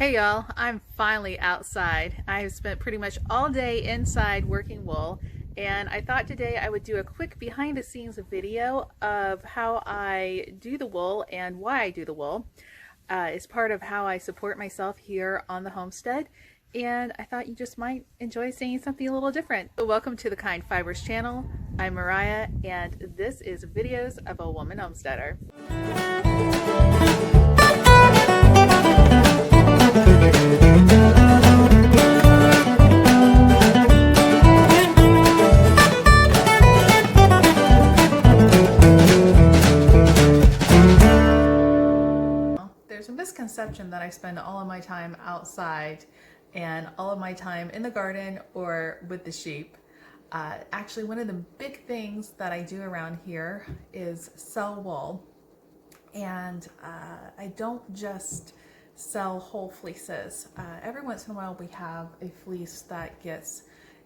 Hey y'all, I'm finally outside. I've spent pretty much all day inside working wool, and I thought today I would do a quick behind the scenes video of how I do the wool and why I do the wool. It's part of how I support myself here on the homestead, and I thought you just might enjoy seeing something a little different. So welcome to the Kind Fibers channel. I'm Mariah, and this is videos of a woman homesteader. There's a misconception that I spend all of my time outside and all of my time in the garden or with the sheep. Actually, one of the big things that I do around here is sell wool. And I don't just sell whole fleeces. Every once in a while we have a fleece that gets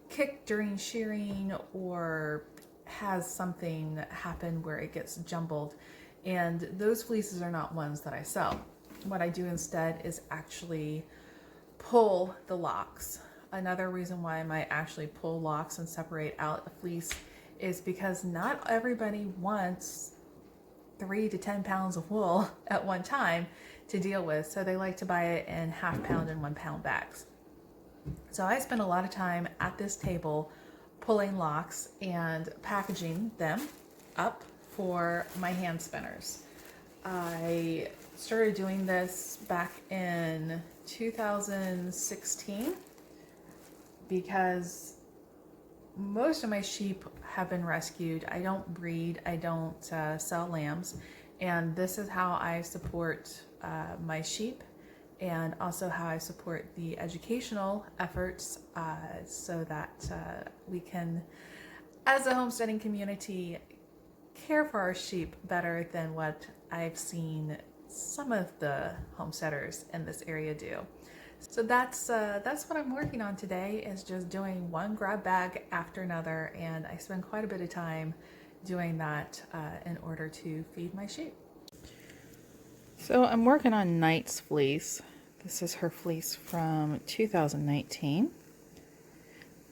kicked during shearing or has something happen where it gets jumbled. And those fleeces are not ones that I sell. What I do instead is actually pull the locks. Another reason why I might actually pull locks and separate out a fleece is because not everybody wants 3 to 10 pounds of wool at one time to deal with, so they like to buy it in half-pound and 1-pound bags. So I spend a lot of time at this table pulling locks and packaging them up for my hand spinners. I started doing this back in 2016 because most of my sheep have been rescued. I don't breed, I don't sell lambs, and this is how I support my sheep and also how I support the educational efforts so that we can, as a homesteading community, care for our sheep better than what I've seen some of the homesteaders in this area do. So that's what I'm working on today, is just doing one grab bag after another, and I spend quite a bit of time doing that in order to feed my sheep. So I'm working on Knight's fleece. This is her fleece from 2019,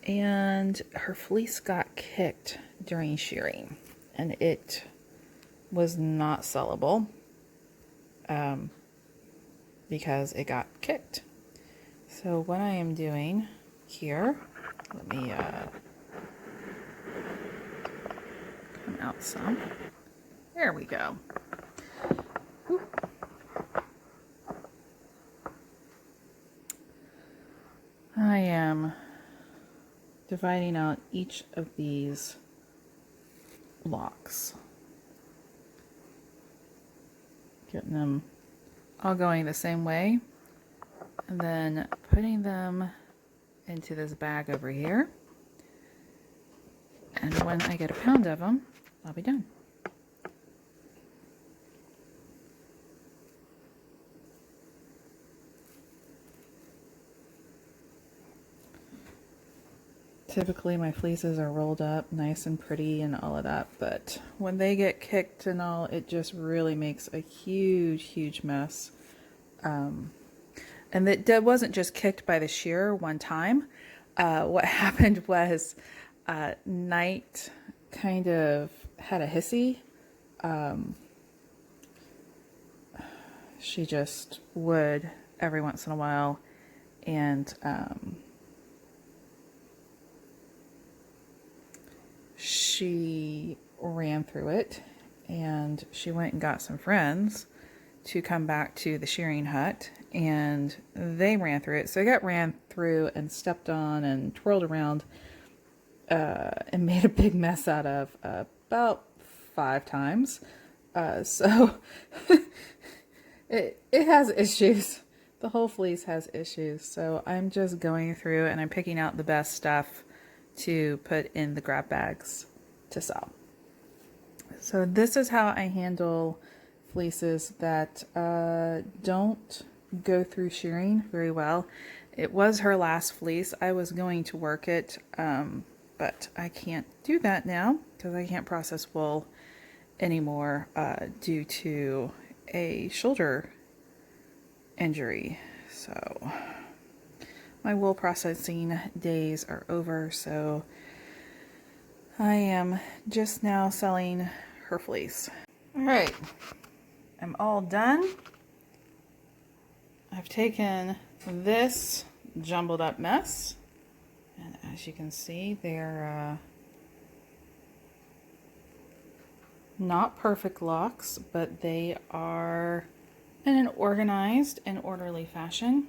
and her fleece got kicked during shearing, and it was not sellable because it got kicked. So what I am doing here, let me come out some. There we go. Whew. I am dividing out each of these blocks, getting them all going the same way, and then putting them into this bag over here. And when I get a pound of them, I'll be done. Typically my fleeces are rolled up nice and pretty and all of that, but when they get kicked and all, it just really makes a huge mess. And that wasn't just kicked by the shearer one time. What happened was Night kind of had a hissy. She just would every once in a while, and she ran through it, and she went and got some friends to come back to the shearing hut, and they ran through it. So I got ran through and stepped on and twirled around and made a big mess out of about 5 times. So it has issues. The whole fleece has issues. So I'm just going through and I'm picking out the best stuff to put in the grab bags to sell. So this is how I handle fleeces that don't go through shearing very well. It was her last fleece. I was going to work it, but I can't do that now because I can't process wool anymore due to a shoulder injury. So my wool processing days are over, so I am just now selling her fleece. All right, I'm all done. I've taken this jumbled up mess, and as you can see, they're not perfect locks, but they are in an organized and orderly fashion.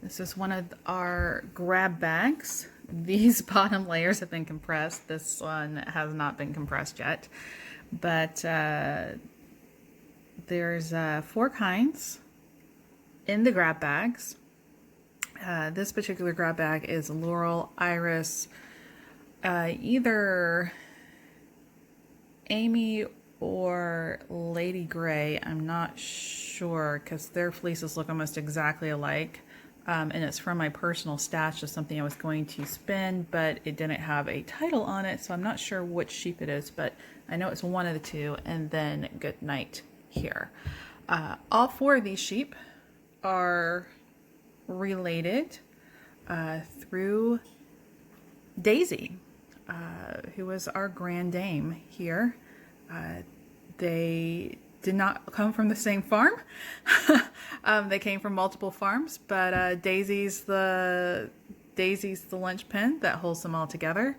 This is one of our grab bags. These bottom layers have been compressed. This one has not been compressed yet, but there's 4 kinds in the grab bags. This particular grab bag is Laurel, Iris, either Amy or Lady Gray. I'm not sure because their fleeces look almost exactly alike. And it's from my personal stash of something I was going to spin, but it didn't have a title on it, so I'm not sure which sheep it is, but I know it's one of the 2, and then Good Night here. All 4 of these sheep are related through Daisy, who was our grand dame here. They did not come from the same farm. They came from multiple farms, but Daisy's the linchpin that holds them all together.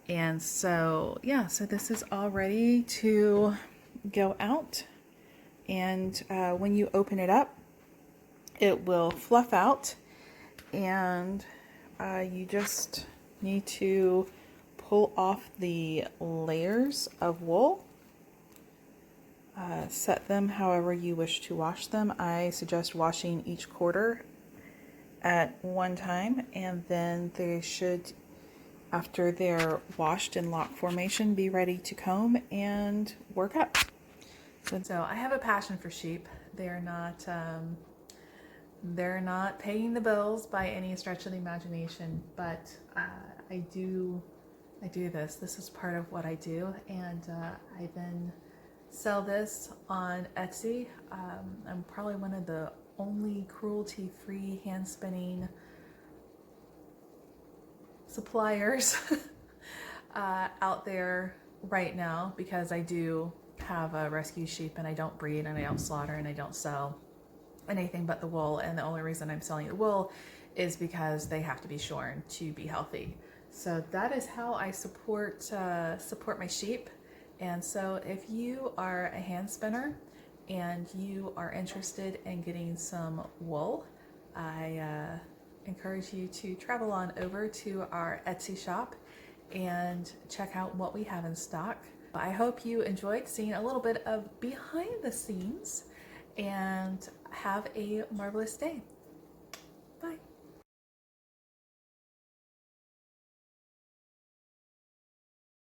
And so, yeah, so this is all ready to go out. And when you open it up, it will fluff out, and you just need to pull off the layers of wool. Set them however you wish to wash them. I suggest washing each quarter at one time, and then they should, after they're washed in lock formation, be ready to comb and work up. So I have a passion for sheep. They're not paying the bills by any stretch of the imagination, but I do this. This is part of what I do, and I then sell this on Etsy. I'm probably one of the only cruelty-free hand spinning suppliers out there right now, because I do have a rescue sheep, and I don't breed, and I don't slaughter, and I don't sell anything but the wool. And the only reason I'm selling the wool is because they have to be shorn to be healthy. So that is how I support my sheep. And so if you are a hand spinner and you are interested in getting some wool, I encourage you to travel on over to our Etsy shop and check out what we have in stock. I hope you enjoyed seeing a little bit of behind the scenes, and have a marvelous day.